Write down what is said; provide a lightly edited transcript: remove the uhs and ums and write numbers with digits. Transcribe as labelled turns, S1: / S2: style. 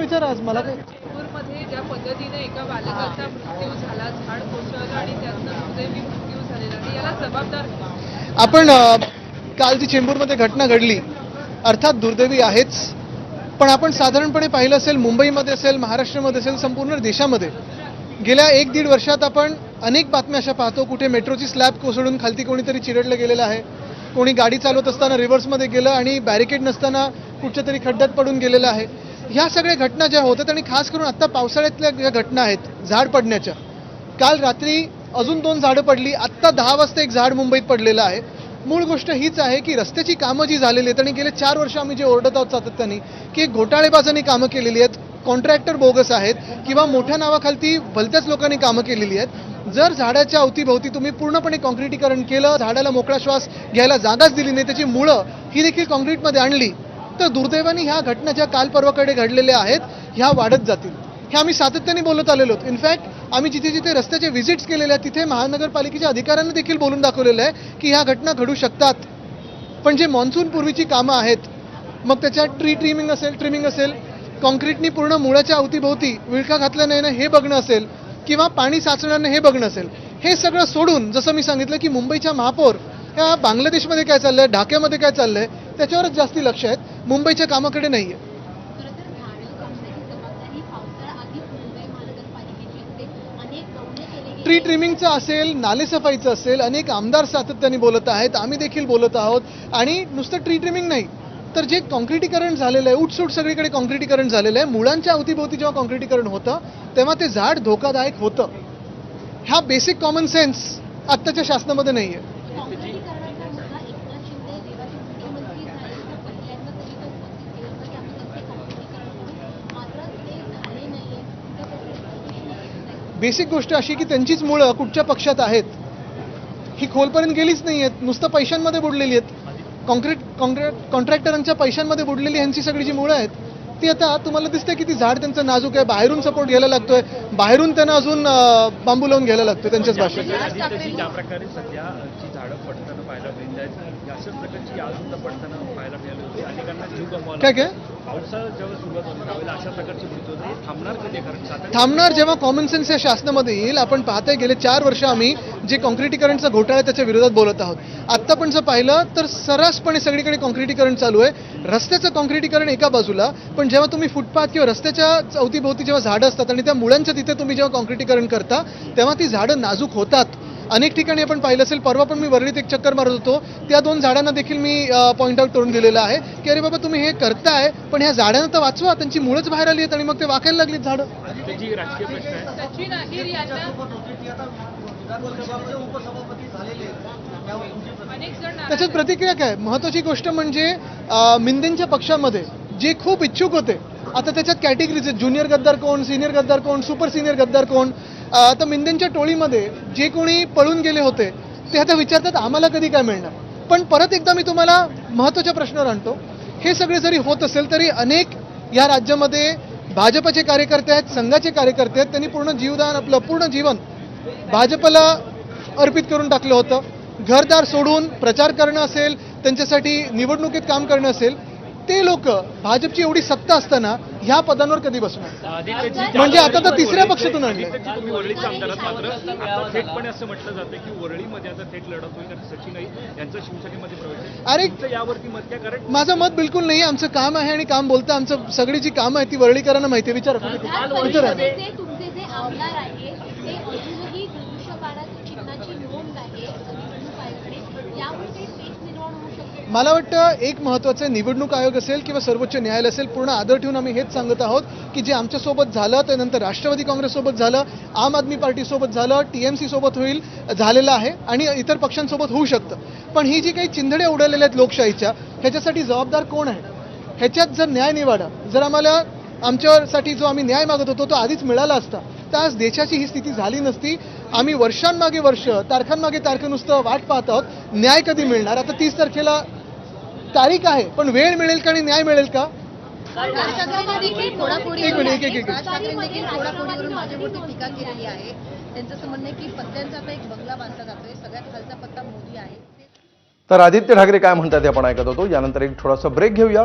S1: विचारा आज मला काय.
S2: नागपूरमध्ये ज्या पद्धतीने एका बालकाचा मृत्यू झाला, झाड कोसळलं आणि त्यातनं दुर्दैवी मृत्यू झालेला आहे, याला जबाबदार कोण?
S1: आपण काल जी चेंबूरमध्ये घटना घडली अर्थात दुर्दैवी आहेच, पण आपण साधारणपणे पाहिलं असेल मुंबईमध्ये असेल, महाराष्ट्रामध्ये असेल, संपूर्ण देशामध्ये गेल्या 1-1.5 वर्षात आपण अनेक बातम्या अशा पाहतो कुठे मेट्रोची स्लॅब कोसळून खालती कोणीतरी चिरडलं गेलेलं आहे, कोणी गाडी चालवत असताना रिव्हर्समध्ये गेलं आणि बॅरिकेड नसताना कुठच्या तरी खड्ड्यात पडून गेलेलं आहे. ह्या सगळ्या घटना ज्या होतात आणि खास करून आत्ता पावसाळ्यातल्या ज्या घटना आहेत झाड पडण्याच्या, काल रात्री अजून 2 झाडं पडली, आत्ता 10 वाजता एक झाड मुंबईत पडलेलं आहे. मूळ गोष्ट हीच आहे की रस्त्याची कामं जी झालेली आहेत आणि गेले 4 वर्ष आम्ही जे ओरडत आहोत सातत्याने की घोटाळेबाजांनी कामं केलेली आहेत, कॉन्ट्रॅक्टर बोगस आहेत किंवा मोठ्या नावाखालती भलत्याच लोकांनी कामं केलेली आहेत. जर झाडाच्या अवतीभोवती तुम्ही पूर्णपणे कॉन्क्रिटीकरण केलं, झाडाला मोकळा श्वास घ्यायला जागाच दिली नाही, त्याची मुळं ही देखील कॉन्क्रीटमध्ये आणली, तर दुर्दैवाने ह्या घटना ज्या काल परवाकडे घडलेल्या आहेत ह्या वाढत जातील. हे आम्ही सातत्याने बोलत आलेलो आहोत. इनफॅक्ट आम्ही जिथे जिथे रस्त्याचे व्हिजिट्स केलेले आहेत तिथे महानगरपालिकेच्या अधिकाऱ्यांनी देखील बोलून दाखवलेलं आहे की ह्या घटना घडू शकतात. पण जे मॉन्सून पूर्वीची कामं आहेत, मग त्याच्यात ट्रिमिंग असेल, कॉन्क्रीटनी पूर्ण मुळाच्या अवतीभोवती विळखा घातल्या नाही ना हे बघणं असेल किंवा पाणी साचणार नाही हे बघणं असेल, हे सगळं सोडून जसं मी सांगितलं की मुंबईच्या महापौर ह्या बांगलादेशमध्ये काय चाललंय, ढाक्यामध्ये काय चाललंय त्याच्यावरच जास्ती लक्ष आहेत, मुंबईच्या कामाकडे नाही आहे. ट्री ट्रिमिंगचं असेल, नालेसफाईचं असेल, अनेक आमदार सातत्याने बोलत आहेत, आम्ही देखील बोलत आहोत. आणि नुसतं ट्री ट्रिमिंग नाही तर जे कॉन्क्रिटीकरण झालेलं आहे, उठसूट सगळीकडे कॉन्क्रिटीकरण झालेलं आहे, मुळांच्या अवतीभोवती जेव्हा कॉन्क्रिटीकरण होतं तेव्हा ते झाड धोकादायक होतं. हा बेसिक कॉमन सेन्स आत्ताच्या शासनामध्ये नाही आहे. बेसिक गोष्ट अशी की त्यांचीच मुळं कुठच्या पक्षात आहेत ही खोलपर्यंत गेलीच नाही आहेत, नुसतं पैशांमध्ये बुडलेली आहेत. कॉन्ट्रॅक्टरांच्या पैशांमध्ये बुडलेली ह्यांची सगळी जी मुळं आहेत ती आता तुम्हाला दिसते की ती झाड त्यांचं नाजूक आहे, बाहेरून सपोर्ट घ्यायला लागतोय, बाहेरून त्यांना अजून बांबू लावून घ्यायला लागतोय त्यांच्याच भाषेत.
S3: ज्या प्रकारे सध्या जी झाडं पडताना पाहायला मिळत आहेत अशाच प्रकारची आज सुद्धा पडताना पाहायला मिळाली होती. अनेकांना जीव गमवायला
S1: काय
S3: पावसाळा जेव्हा सुरुवात होती त्यावेळेला अशा प्रकारची मृत्यू होते. थांबणार कधी? कारण
S1: थांबणार जेव्हा कॉमन सेन्स या शासनामध्ये येईल. आपण पाहताय गेले 4 वर्ष आम्ही जे कॉन्क्रिटीकरणचा घोटाळा त्याच्या विरोधात बोलत आहोत. आत्ता पण जर पाहिलं तर सर्रासपणे सगळीकडे कॉन्क्रिटीकरण चालू आहे. रस्त्याचं कॉन्क्रिटीकरण एका बाजूला, पण जेव्हा तुम्ही फुटपाथ किंवा रस्त्याच्या अवतीभोवती जेव्हा झाडं असतात आणि त्या मुळांच्या तिथे तुम्ही जेव्हा कॉन्क्रिटीकरण करता तेव्हा ती झाडं नाजूक होतात. अनेक ठिकाणी आपण पाहिलं असेल, परवा पण मी वरळीत एक चक्कर मारत होतो, त्या 2 झाडांना देखील मी पॉईंट आउट करून दिलेलं आहे की अरे बाबा तुम्ही हे करताय पण ह्या झाडांना तर वाचवा, त्यांची मुळंच बाहेर आली आहेत आणि मग ते वाकायला लागलीत झाडं.
S3: त्याची राजकीय प्रश्न आहे.
S2: सचिन अहिर यांना अनेक जण
S1: त्याच्यात प्रतिक्रिया काय? महत्वाची गोष्ट म्हणजे मिंदेंच्या पक्षामध्ये जे खूप इच्छुक होते, आता त्याच्यात कॅटेगरीज आहेत, ज्युनियर गद्दार कोण, सिनियर गद्दार कोण, सुपर सिनियर गद्दार कोण. तर मिंदेंच्या टोळीमध्ये जे कोणी पळून गेले होते ते आता विचारतात आम्हाला कधी काय मिळणार. पण परत एकदा मी तुम्हाला महत्त्वाच्या प्रश्नावर आणतो, हे सगळे जरी होत असेल तरी अनेक या राज्यामध्ये भाजपचे कार्यकर्ते आहेत, संघाचे कार्यकर्ते आहेत, त्यांनी पूर्ण जीवदान आपलं पूर्ण जीवन भाजपला अर्पित करून टाकलं होतं. घरदार सोडून प्रचार करणं असेल, त्यांच्यासाठी निवडणुकीत काम करणं असेल, ते लोक भाजपची एवढी सत्ता असताना ह्या पदांवर कधी बसणार? म्हणजे आता तर तिसऱ्या पक्षातून आणले.
S3: तुम्ही वरळीचे आमदार आहात, मात्र आता थेटपणे असं म्हटलं जातं की वरळीमध्ये आता थेट लढत होईल आणि सचिन अहिर यांचा शिवसेनेमध्ये प्रवेश आहे.
S1: अरे
S3: यावरती मत काय? कारण
S1: माझं मत बिलकुल नाही. आमचं काम आहे आणि काम बोलतं. आमचं सगळी जी कामं आहेत ती वरळीकरांना माहिती आहे. विचारा
S4: तुमचे जे आमदार आहेत ते अजूनही धनुष्यबाणाच्या चिन्हाची नोंद आहे निवडणूक आयोगाकडे, यामुळे काही पेच निर्माण होऊ शकते.
S1: मला वाटतं एक महत्त्वाचं निवडणूक आयोग असेल किंवा सर्वोच्च न्यायालय असेल, पूर्ण आदर ठेवून आम्ही हेच सांगत आहोत की जे आमच्यासोबत झालं त्यानंतर राष्ट्रवादी काँग्रेससोबत झालं, आम आदमी पार्टीसोबत झालं, TMC सोबत झालेलं आहे आणि इतर पक्षांसोबत होऊ शकतं. पण ही जी काही चिंधडे उडवलेल्या आहेत लोकशाहीच्या, ह्याच्यासाठी जबाबदार कोण आहे? ह्याच्यात जर न्याय निवाडा, जर आम्हाला आमच्यासाठी जो आम्ही न्याय मागत होतो तो आधीच मिळाला असता तर आज देशाची ही स्थिती झाली नसती. आम्ही वर्षांमागे वर्ष, तारखांमागे तारखं नुसतं वाट पाहत आहोत. न्याय कधी मिळणार? आता 30 तारखेला तारीख आहे, पण वेळ मिळेल का आणि न्याय मिळेल का?
S4: फोडाफोडीवरून माझ्यावरती टीका केलेली आहे. त्यांचं असं म्हणणं आहे की पत्त्यांचा आता एक बंगला बांधला जातोय, सगळ्यात खालचा पत्ता मोदी आहे.
S5: तर आदित्य ठाकरे काय म्हणतात ते आपण ऐकत होतो. यानंतर एक थोडासा ब्रेक घेऊया.